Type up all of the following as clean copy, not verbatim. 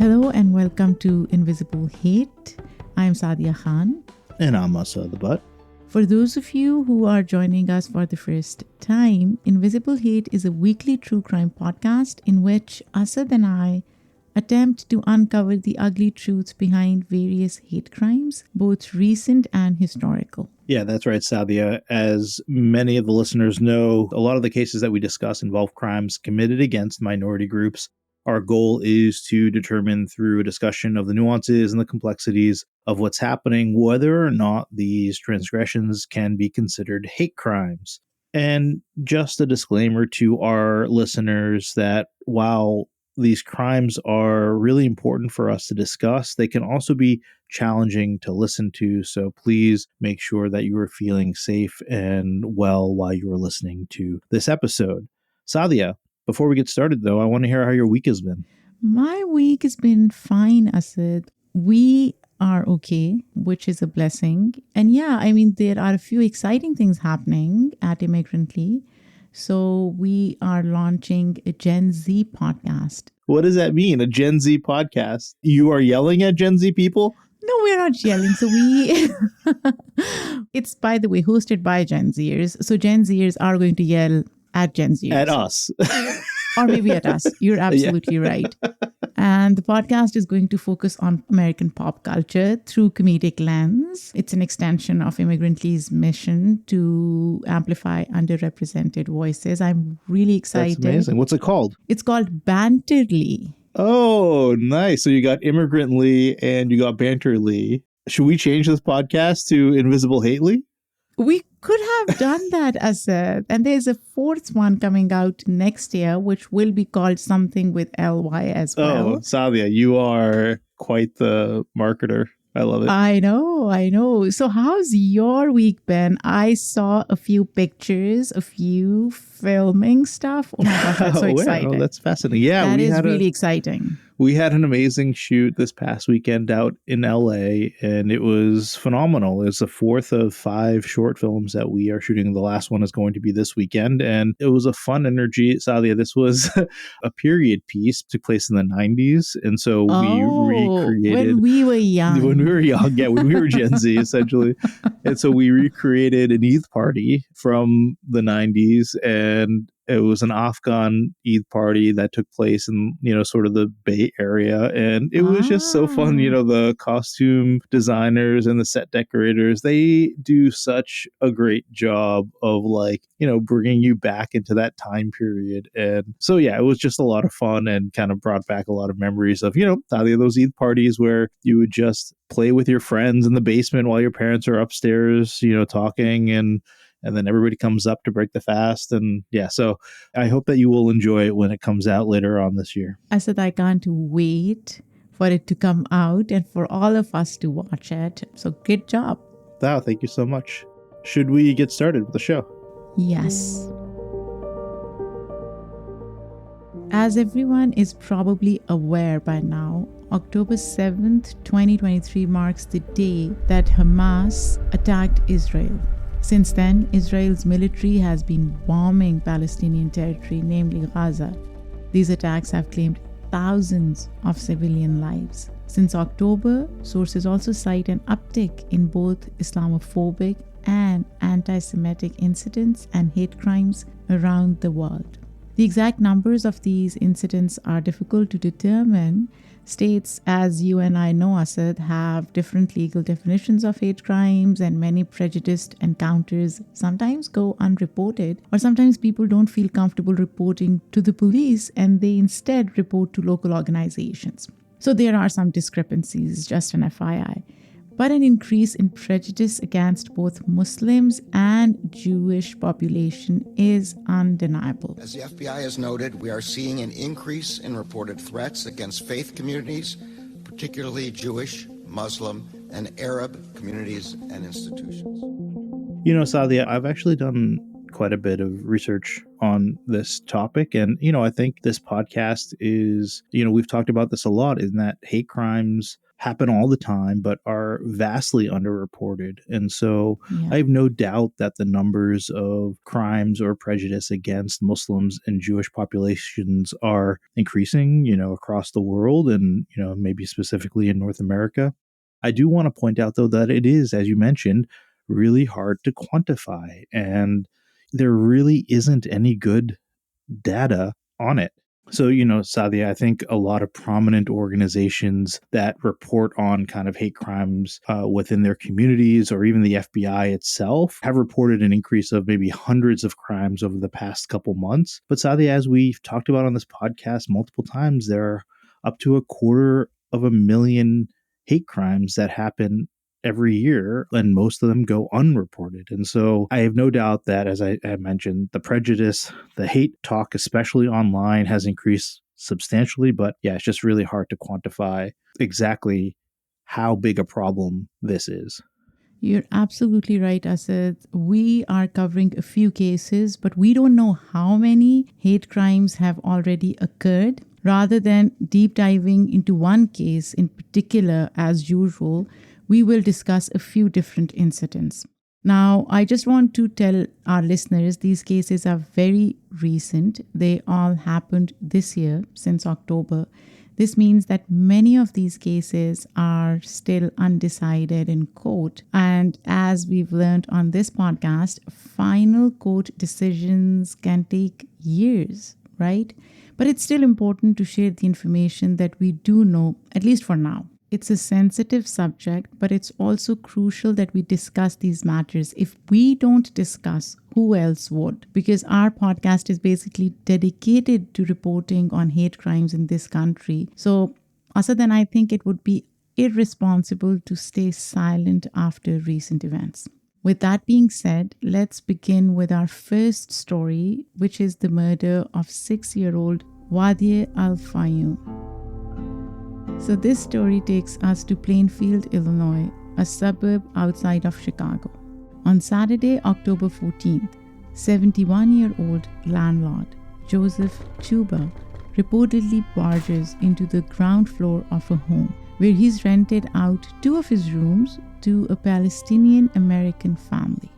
Hello and welcome to Invisible Hate. I'm Saadia Khan. And I'm Asad the Butt. For those of you who are joining us for the first time, Invisible Hate is a weekly true crime podcast in which Asad and I attempt to uncover the ugly truths behind various hate crimes, both recent and historical. Yeah, that's right, Saadia. As many of the listeners know, a lot of the cases that we discuss involve crimes committed against minority groups. Our goal is to determine through a discussion of the nuances and the complexities of what's happening, whether or not these transgressions can be considered hate crimes. And just a disclaimer to our listeners that while these crimes are really important for us to discuss, they can also be challenging to listen to. So please make sure that you are feeling safe and well while you are listening to this episode. Saadia, before we get started, though, I want to hear how your week has been. My week has been fine, Asad. We are okay, which is a blessing. And yeah, there are a few exciting things happening at Immigrantly. So we are launching a Gen Z podcast. What does that mean? A Gen Z podcast? You are yelling at Gen Z people? No, we're not yelling. So it's, by the way, hosted by Gen Zers. So Gen Zers are going to yell at Gen Zers. At us. Or maybe at us. You're absolutely right. And the podcast is going to focus on American pop culture through comedic lens. It's an extension of Immigrantly's mission to amplify underrepresented voices. I'm really excited. That's amazing. What's it called? It's called Banterly. Oh, nice. So you got Immigrantly and you got Banterly. Should we change this podcast to Invisible Hately? We could have done that, Asad. And there's a fourth one coming out next year, which will be called something with LY as well. Oh, Saadia, you are quite the marketer. I love it. I know. So how's your week been? I saw a few pictures of you filming stuff. Oh my gosh, that's so exciting. Oh, that's fascinating. Yeah, that is really exciting. We had an amazing shoot this past weekend out in LA, and it was phenomenal. It's the fourth of 5 short films that we are shooting. The last one is going to be this weekend, and it was a fun energy. Saadia, this was a period piece, took place in the 90s, and so we recreated... When we were young. When we were Gen Z, essentially. And so we recreated an Eid party from the 90s, and it was an Afghan Eid party that took place in, sort of the Bay Area. And it was just so fun. The costume designers and the set decorators, they do such a great job of bringing you back into that time period. And so, yeah, it was just a lot of fun and kind of brought back a lot of memories of, those Eid parties where you would just play with your friends in the basement while your parents are upstairs, talking, and then everybody comes up to break the fast. And yeah, so I hope that you will enjoy it when it comes out later on this year. I said I can't wait for it to come out and for all of us to watch it. So good job. Wow, thank you so much. Should we get started with the show? Yes. As everyone is probably aware by now, October 7th, 2023 marks the day that Hamas attacked Israel. Since then, Israel's military has been bombing Palestinian territory, namely Gaza. These attacks have claimed thousands of civilian lives. Since October, sources also cite an uptick in both Islamophobic and anti-Semitic incidents and hate crimes around the world. The exact numbers of these incidents are difficult to determine. States, as you and I know, Asad, have different legal definitions of hate crimes, and many prejudiced encounters sometimes go unreported, or sometimes people don't feel comfortable reporting to the police and they instead report to local organizations. So there are some discrepancies, just an FYI. But an increase in prejudice against both Muslims and Jewish population is undeniable. As the FBI has noted, we are seeing an increase in reported threats against faith communities, particularly Jewish, Muslim, and Arab communities and institutions. Saadia, I've actually done quite a bit of research on this topic. And, I think this podcast is, we've talked about this a lot, in that hate crimes happen all the time, but are vastly underreported. And so I have no doubt that the numbers of crimes or prejudice against Muslims and Jewish populations are increasing, across the world, and, maybe specifically in North America. I do want to point out, though, that it is, as you mentioned, really hard to quantify, and there really isn't any good data on it. So, Saadia, I think a lot of prominent organizations that report on kind of hate crimes within their communities, or even the FBI itself, have reported an increase of maybe hundreds of crimes over the past couple months. But Saadia, as we've talked about on this podcast multiple times, there are up to 250,000 hate crimes that happen every year, and most of them go unreported. And so I have no doubt that, as I mentioned, the prejudice, the hate talk, especially online, has increased substantially. But yeah, it's just really hard to quantify exactly how big a problem this is. You're absolutely right, Asad. We are covering a few cases, but we don't know how many hate crimes have already occurred. Rather than deep diving into one case in particular, as usual, we will discuss a few different incidents. Now, I just want to tell our listeners these cases are very recent. They all happened this year, since October. This means that many of these cases are still undecided in court. And as we've learned on this podcast, final court decisions can take years, right? But it's still important to share the information that we do know, at least for now. It's a sensitive subject, but it's also crucial that we discuss these matters. If we don't discuss, who else would? Because our podcast is basically dedicated to reporting on hate crimes in this country. So, Asad and I think it would be irresponsible to stay silent after recent events. With that being said, let's begin with our first story, which is the murder of 6-year-old Wadie Al-Fayoum. So this story takes us to Plainfield, Illinois, a suburb outside of Chicago. On Saturday, October 14th, 71-year-old landlord Joseph Chuba reportedly barges into the ground floor of a home where he's rented out 2 of his rooms to a Palestinian-American family.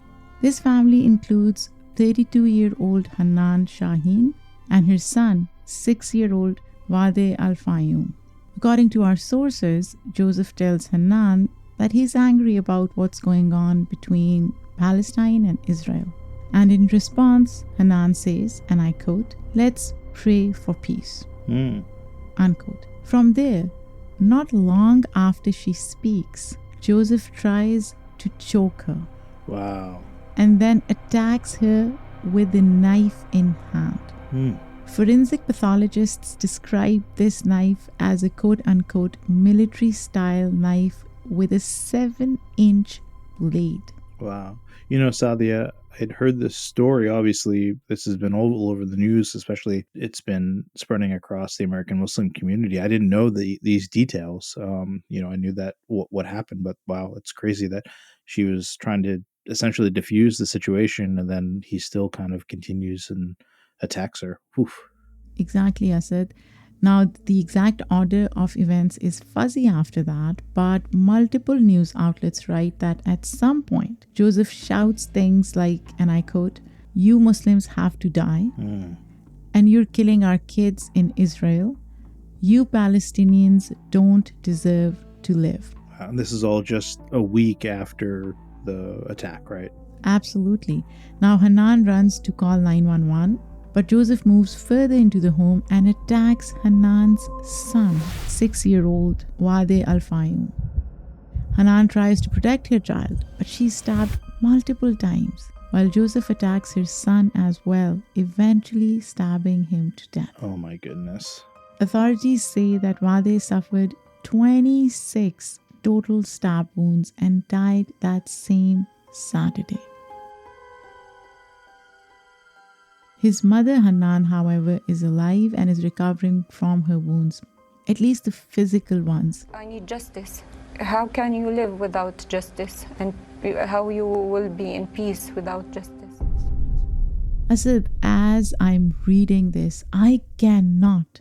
This family includes 32-year-old Hanan Shaheen and her son, 6-year-old Wadie Al-Fayoum. According to our sources, Joseph tells Hanan that he's angry about what's going on between Palestine and Israel. And in response, Hanan says, and I quote, "Let's pray for peace." Unquote. From there, not long after she speaks, Joseph tries to choke her. Wow. And then attacks her with a knife in hand. Forensic pathologists describe this knife as a quote-unquote military-style knife with a 7-inch blade. Wow. Saadia, I'd heard this story. Obviously, this has been all over the news, especially it's been spreading across the American Muslim community. I didn't know these details. I knew that what happened, but wow, it's crazy that she was trying to essentially diffuse the situation, and then he still kind of continues and attacks her. Oof. Exactly, Asad. Now, the exact order of events is fuzzy after that, but multiple news outlets write that at some point, Joseph shouts things like, and I quote, "You Muslims have to die, and you're killing our kids in Israel. You Palestinians don't deserve to live." And this is all just a week after the attack, right? Absolutely. Now, Hanan runs to call 911. But Joseph moves further into the home and attacks Hanan's son, 6-year-old Wadie Al-Fayoum. Hanan tries to protect her child, but she's stabbed multiple times, while Joseph attacks her son as well, eventually stabbing him to death. Oh my goodness. Authorities say that Wadie suffered 26 total stab wounds and died that same Saturday. His mother, Hanan, however, is alive and is recovering from her wounds, at least the physical ones. I need justice. How can you live without justice? And how you will be in peace without justice? Asad, as I'm reading this, I cannot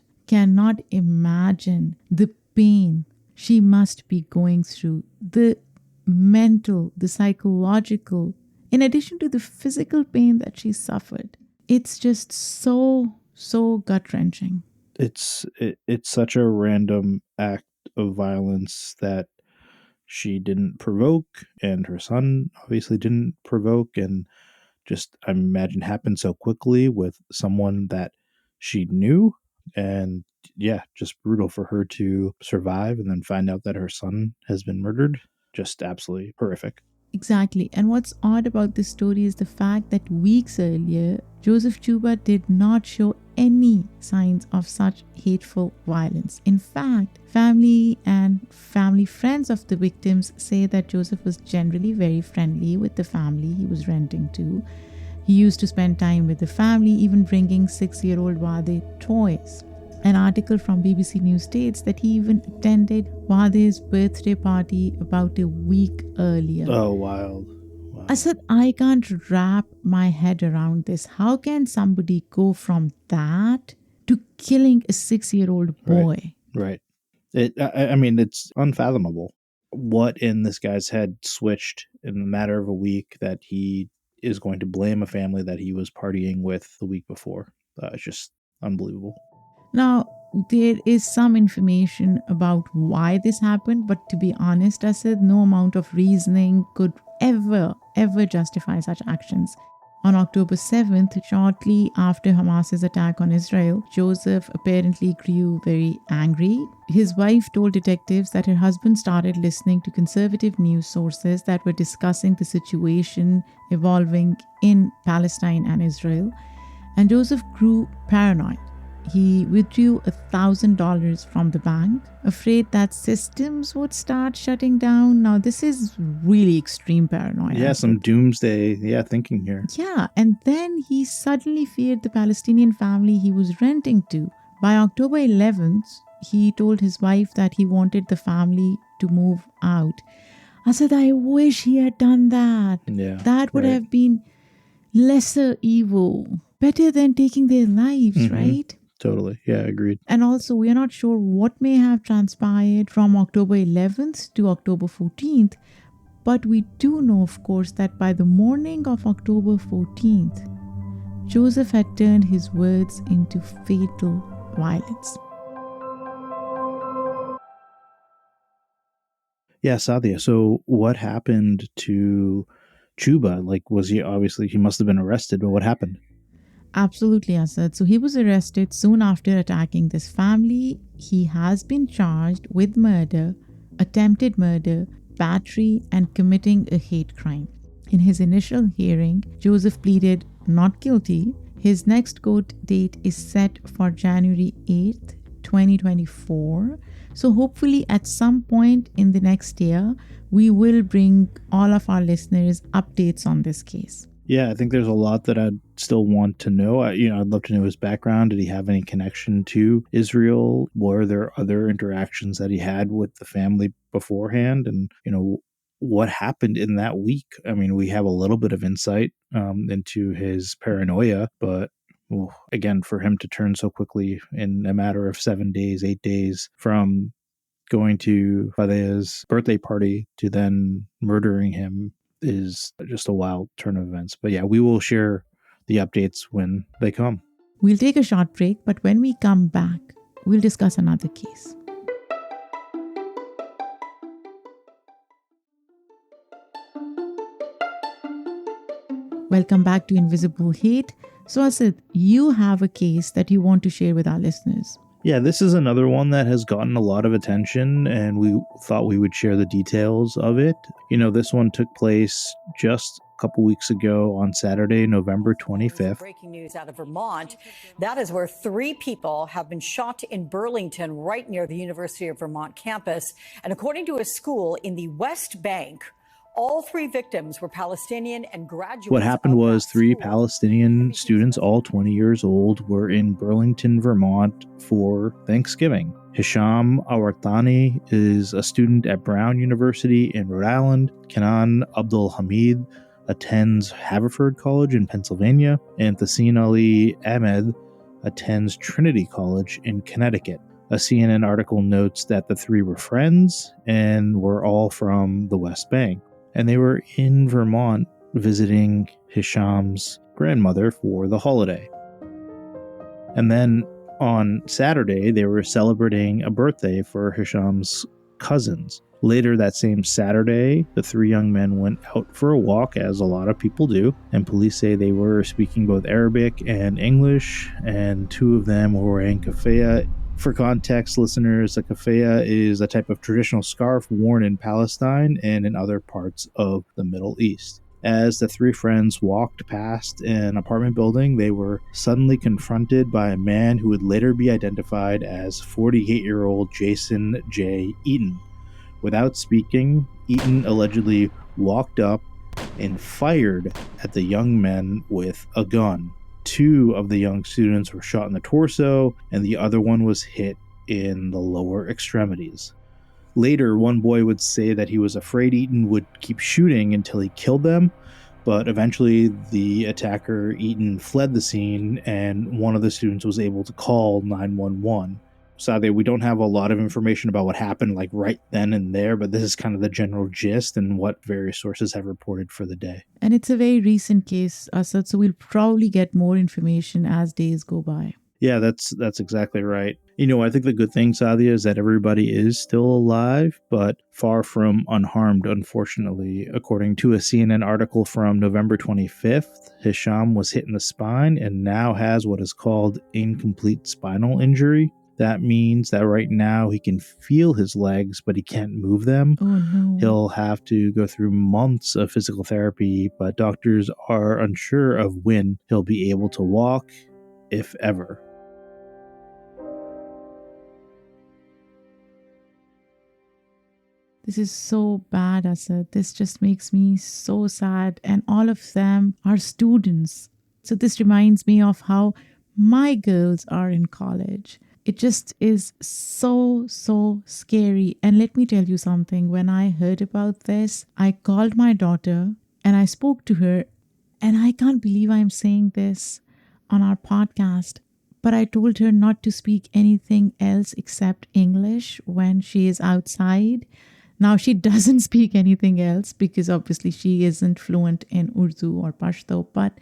imagine the pain she must be going through, the mental, the psychological, in addition to the physical pain that she suffered. It's just so gut wrenching. It's such a random act of violence that she didn't provoke, and her son obviously didn't provoke, and just I imagine happened so quickly with someone that she knew. And yeah, just brutal for her to survive and then find out that her son has been murdered. Just absolutely horrific. Exactly. And what's odd about this story is the fact that weeks earlier, Joseph Chuba did not show any signs of such hateful violence. In fact, family and family friends of the victims say that Joseph was generally very friendly with the family he was renting to. He used to spend time with the family, even bringing 6-year-old Wade toys. An article from BBC News states that he even attended Wade's birthday party about a week earlier. Oh, wild. Wow. I said, I can't wrap my head around this. How can somebody go from that to killing a 6-year-old boy? Right. I mean, it's unfathomable what in this guy's head switched in a matter of a week that he is going to blame a family that he was partying with the week before. It's just unbelievable. Now, there is some information about why this happened, but to be honest, I said no amount of reasoning could ever justify such actions. On October 7th, shortly after Hamas's attack on Israel, Joseph apparently grew very angry. His wife told detectives that her husband started listening to conservative news sources that were discussing the situation evolving in Palestine and Israel, and Joseph grew paranoid. He withdrew $1,000 from the bank, afraid that systems would start shutting down. Now, this is really extreme paranoia. Yeah, some doomsday thinking here. Yeah, and then he suddenly feared the Palestinian family he was renting to. By October 11th, he told his wife that he wanted the family to move out. I said, I wish he had done that. Yeah, that would right. have been lesser evil, better than taking their lives, right? Totally. Yeah, agreed. And also, we are not sure what may have transpired from October 11th to October 14th, but we do know, of course, that by the morning of October 14th, Joseph had turned his words into fatal violence. Yeah, Saadia. So what happened to Chuba? Like, he must have been arrested, but what happened? Absolutely, Asad. So he was arrested soon after attacking this family. He has been charged with murder, attempted murder, battery, and committing a hate crime. In his initial hearing, Joseph pleaded not guilty. His next court date is set for January 8th, 2024. So hopefully at some point in the next year, we will bring all of our listeners updates on this case. Yeah, I think there's a lot that I'd still want to know. I'd love to know his background. Did he have any connection to Israel? Were there other interactions that he had with the family beforehand? And, what happened in that week? I mean, we have a little bit of insight into his paranoia, but again, for him to turn so quickly in a matter of 7 days, 8 days from going to Fade's birthday party to then murdering him is just a wild turn of events. But yeah, we will share the updates when they come. We'll take a short break, but when we come back, we'll discuss another case. Welcome back to Invisible Hate. So Asad, you have a case that you want to share with our listeners. Yeah, this is another one that has gotten a lot of attention, and we thought we would share the details of it. This one took place just a couple weeks ago on Saturday, November 25th. Breaking news out of Vermont. That is where 3 people have been shot in Burlington, right near the University of Vermont campus. And according to a school in the West Bank, all 3 victims were Palestinian and graduates. What happened was 3 Palestinian students, all 20 years old, were in Burlington, Vermont for Thanksgiving. Hisham Awartani is a student at Brown University in Rhode Island. Kenan Abdul Hamid, attends Haverford College in Pennsylvania, and Saadia and Asad attends Trinity College in Connecticut. A CNN article notes that the three were friends and were all from the West Bank, and they were in Vermont visiting Hisham's grandmother for the holiday. And then on Saturday, they were celebrating a birthday for Hisham's cousins. Later that same Saturday, the three young men went out for a walk, as a lot of people do, and police say they were speaking both Arabic and English, and two of them were wearing keffiyeh. For context, listeners, a keffiyeh is a type of traditional scarf worn in Palestine and in other parts of the Middle East. As the three friends walked past an apartment building, they were suddenly confronted by a man who would later be identified as 48-year-old Jason J. Eaton. Without speaking, Eaton allegedly walked up and fired at the young men with a gun. Two of the young students were shot in the torso, and the other one was hit in the lower extremities. Later, one boy would say that he was afraid Eaton would keep shooting until he killed them, but eventually the attacker, Eaton, fled the scene, and one of the students was able to call 911. Sadly, we don't have a lot of information about what happened like right then and there, but this is kind of the general gist and what various sources have reported for the day. And it's a very recent case, Asad, so we'll probably get more information as days go by. Yeah, that's exactly right. You know, I think the good thing, Saadia, is that everybody is still alive, but far from unharmed, unfortunately. According to a CNN article from November 25th, Hisham was hit in the spine and now has what is called incomplete spinal injury. That means that right now he can feel his legs, but he can't move them. Oh, no. He'll have to go through months of physical therapy, but doctors are unsure of when he'll be able to walk, if ever. This is so bad, Asad. This just makes me so sad. And all of them are students. So this reminds me of how my girls are in college. It just is so scary. And let me tell you something. When I heard about this, I called my daughter and I spoke to her. And I can't believe I'm saying this on our podcast. But I told her not to speak anything else except English when she is outside. Now, she doesn't speak anything else because obviously she isn't fluent in Urdu or Pashto. But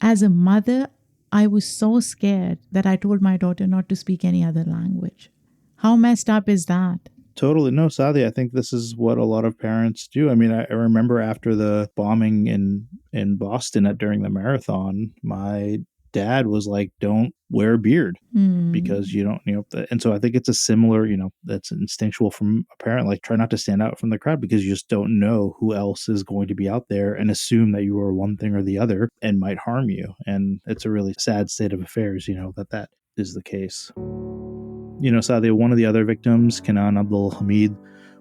as a mother, I was so scared that I told my daughter not to speak any other language. How messed up is that? Totally. No, Saadia, I think this is what a lot of parents do. I mean, I remember after the bombing in Boston during the marathon, my dad was like, don't wear a beard because you don't, and so I think it's a similar, that's instinctual from a parent, like try not to stand out from the crowd because you just don't know who else is going to be out there and assume that you are one thing or the other and might harm you. And it's a really sad state of affairs, that is the case. Saadia, one of the other victims, Kenan Abdul Hamid,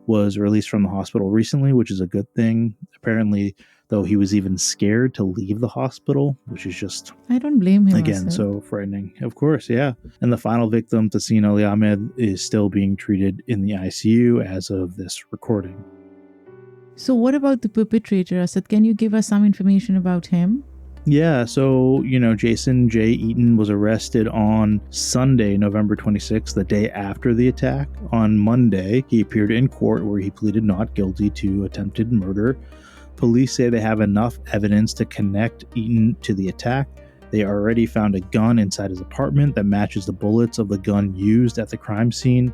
was released from the hospital recently, which is a good thing. Apparently, though, he was even scared to leave the hospital, which is just, I don't blame him. again, Asad. so frightening. Of course, yeah. And the final victim, Saadia and Asad, is still being treated in the ICU as of this recording. So what about the perpetrator, Asad? Can you give us some information about him? Yeah, so, Jason J. Eaton was arrested on Sunday, November 26th, the day after the attack. On Monday, he appeared in court where he pleaded not guilty to attempted murder. Police say they have enough evidence to connect Eaton to the attack. They already found a gun inside his apartment that matches the bullets of the gun used at the crime scene.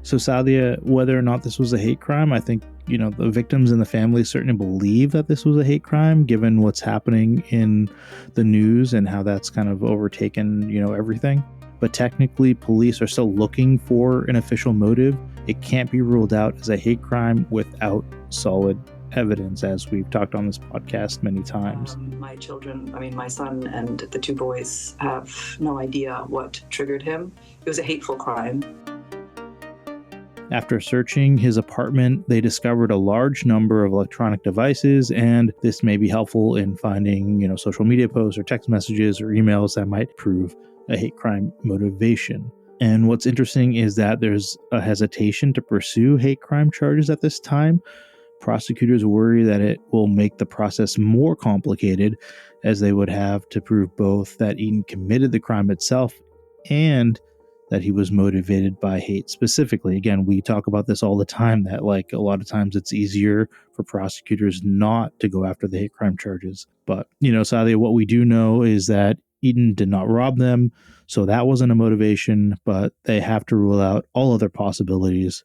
So, Saadia, whether or not this was a hate crime, I think, the victims and the family certainly believe that this was a hate crime, given what's happening in the news and how that's kind of overtaken, everything. But technically, police are still looking for an official motive. It can't be ruled out as a hate crime without solid evidence, as we've talked on this podcast many times. My children, my son and the two boys have no idea what triggered him. It was a hateful crime. After searching his apartment, they discovered a large number of electronic devices, and this may be helpful in finding, social media posts or text messages or emails that might prove a hate crime motivation. And what's interesting is that there's a hesitation to pursue hate crime charges at this time, prosecutors worry that it will make the process more complicated, as they would have to prove both that Eaton committed the crime itself and that he was motivated by hate specifically. Again, we talk about this all the time, that like a lot of times it's easier for prosecutors not to go after the hate crime charges. But, Saadia, what we do know is that Eaton did not rob them, so that wasn't a motivation, but they have to rule out all other possibilities.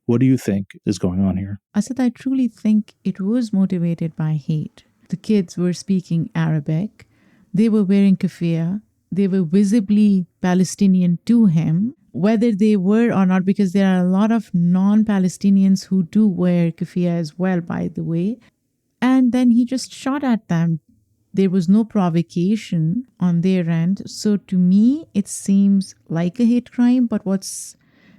What do you think is going on here? Asad, I truly think it was motivated by hate. The kids were speaking Arabic. They were wearing keffiyeh. They were visibly Palestinian to him, whether they were or not, because there are a lot of non-Palestinians who do wear keffiyeh as well, by the way. And then he just shot at them. There was no provocation on their end. So to me, it seems like a hate crime, but what's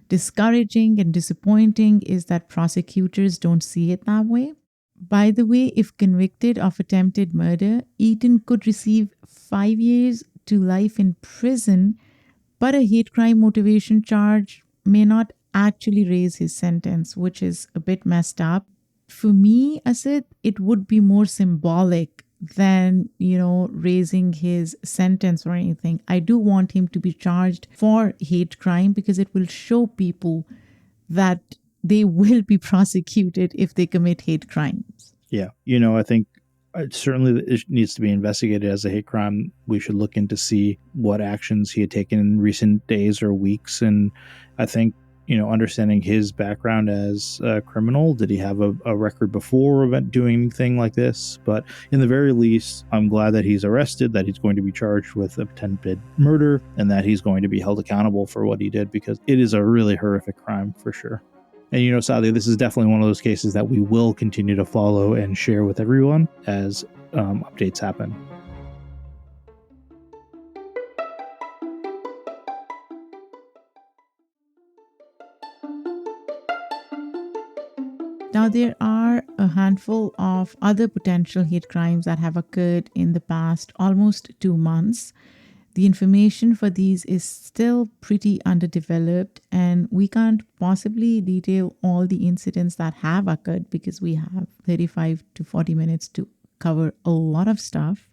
discouraging and disappointing is that prosecutors don't see it that way. By the way, if convicted of attempted murder, Eaton could receive 5 years to life in prison, but a hate crime motivation charge may not actually raise his sentence, which is a bit messed up. For me, Asad, it would be more symbolic than, raising his sentence or anything. I do want him to be charged for hate crime because it will show people that they will be prosecuted if they commit hate crimes. Yeah. I think certainly it needs to be investigated as a hate crime. We should look into see what actions he had taken in recent days or weeks. And I think, understanding his background as a criminal, did he have a record before of doing anything like this? But in the very least, I'm glad that he's arrested, that he's going to be charged with attempted murder, and that he's going to be held accountable for what he did, because it is a really horrific crime for sure. And Saadia, this is definitely one of those cases that we will continue to follow and share with everyone as updates happen. Now, there are a handful of other potential hate crimes that have occurred in the past almost 2 months. The information for these is still pretty underdeveloped, and we can't possibly detail all the incidents that have occurred because we have 35 to 40 minutes to cover a lot of stuff.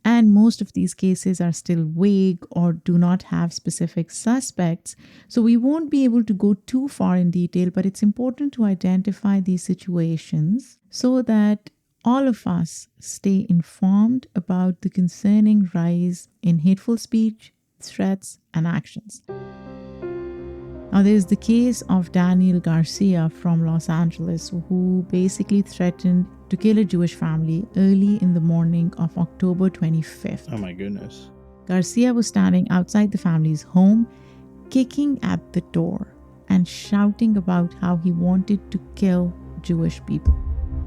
And most of these cases are still vague or do not have specific suspects. So we won't be able to go too far in detail, but it's important to identify these situations so that all of us stay informed about the concerning rise in hateful speech, threats, and actions. Now, there's the case of Daniel Garcia from Los Angeles, who basically threatened to kill a Jewish family early in the morning of October 25th. Oh my goodness. Garcia was standing outside the family's home, kicking at the door and shouting about how he wanted to kill Jewish people.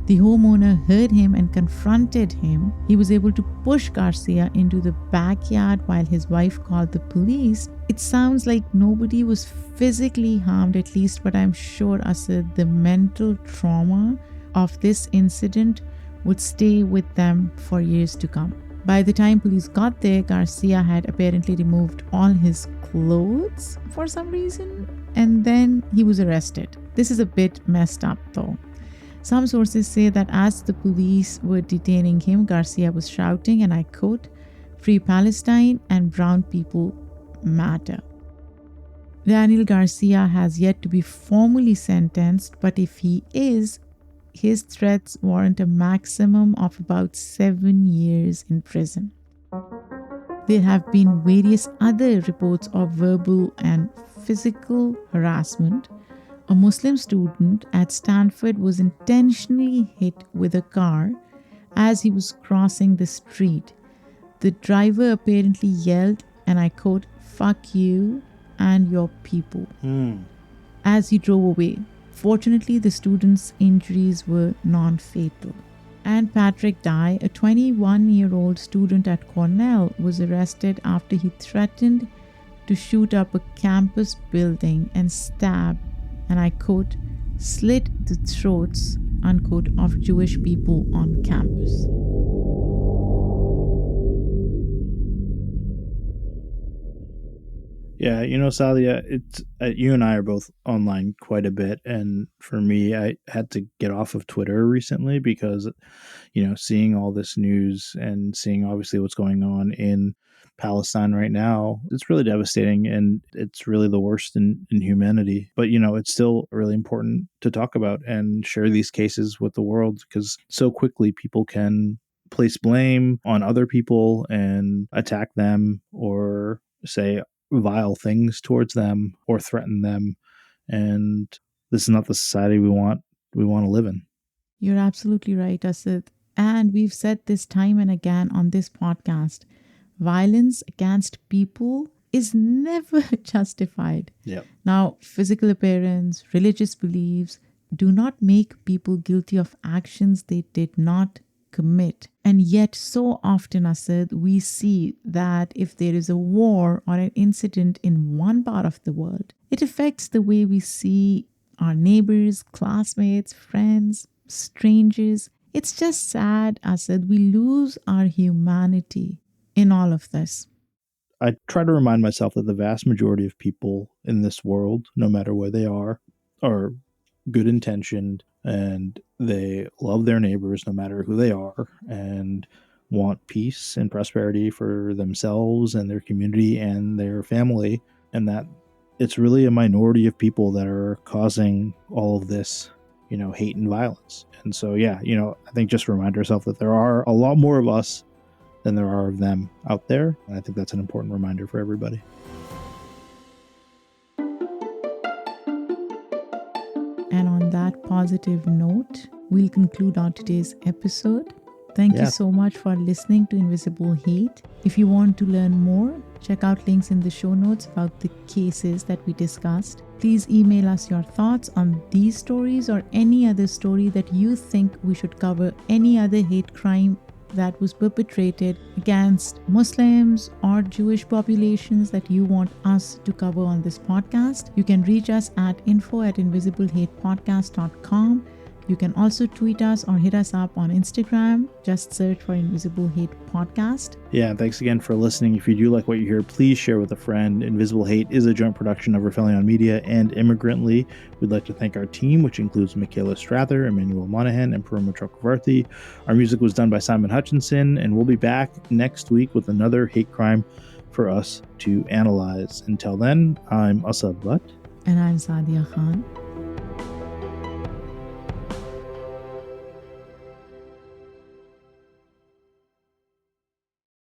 The homeowner heard him and confronted him. He was able to push Garcia into the backyard while his wife called the police. It sounds like nobody was physically harmed, at least, but I'm sure, Asad, the mental trauma of this incident would stay with them for years to come. By the time police got there, Garcia had apparently removed all his clothes for some reason, and then he was arrested. This is a bit messed up, though. Some sources say that as the police were detaining him, Garcia was shouting, and I quote, "Free Palestine and brown people matter." Daniel Garcia has yet to be formally sentenced, but if he is, his threats warrant a maximum of about 7 years in prison. There have been various other reports of verbal and physical harassment. A Muslim student at Stanford was intentionally hit with a car as he was crossing the street. The driver apparently yelled, and I quote, "Fuck you and your people," as he drove away. Fortunately, the student's injuries were non-fatal. And Patrick Dye, a 21-year-old student at Cornell, was arrested after he threatened to shoot up a campus building and stab, and I quote, "slit the throats," unquote, of Jewish people on campus. Yeah, Saadia, it's you and I are both online quite a bit, and for me, I had to get off of Twitter recently because, seeing all this news and seeing obviously what's going on in Palestine right now, it's really devastating, and it's really the worst in humanity. But it's still really important to talk about and share these cases with the world because so quickly people can place blame on other people and attack them or say vile things towards them or threaten them, and this is not the society we want to live in. You're absolutely right, Asad. And we've said this time and again on this podcast, violence against people is never justified. Yep. Now, physical appearance, religious beliefs do not make people guilty of actions they did not commit. And yet, so often, Asad, we see that if there is a war or an incident in one part of the world, it affects the way we see our neighbors, classmates, friends, strangers. It's just sad, Asad. We lose our humanity in all of this. I try to remind myself that the vast majority of people in this world, no matter where they are good intentioned and they love their neighbors no matter who they are and want peace and prosperity for themselves and their community and their family, and that it's really a minority of people that are causing all of this, hate and violence. And so, yeah, I think just remind ourselves that there are a lot more of us than there are of them out there. And I think that's an important reminder for everybody. And on that positive note, we'll conclude on today's episode. Thank you so much for listening to Invisible Hate. If you want to learn more, check out links in the show notes about the cases that we discussed. Please email us your thoughts on these stories or any other story that you think we should cover, any other hate crime that was perpetrated against Muslims or Jewish populations that you want us to cover on this podcast. You can reach us at info@invisiblehatepodcast.com. You can also tweet us or hit us up on Instagram. Just search for Invisible Hate Podcast. Yeah, and thanks again for listening. If you do like what you hear, please share with a friend. Invisible Hate is a joint production of Rafaelion Media and Immigrantly. We'd like to thank our team, which includes Michaela Strather, Emmanuel Monahan, and Paroma Chakravarthi. Our music was done by Simon Hutchinson, and we'll be back next week with another hate crime for us to analyze. Until then, I'm Asad Butt. And I'm Saadia Khan.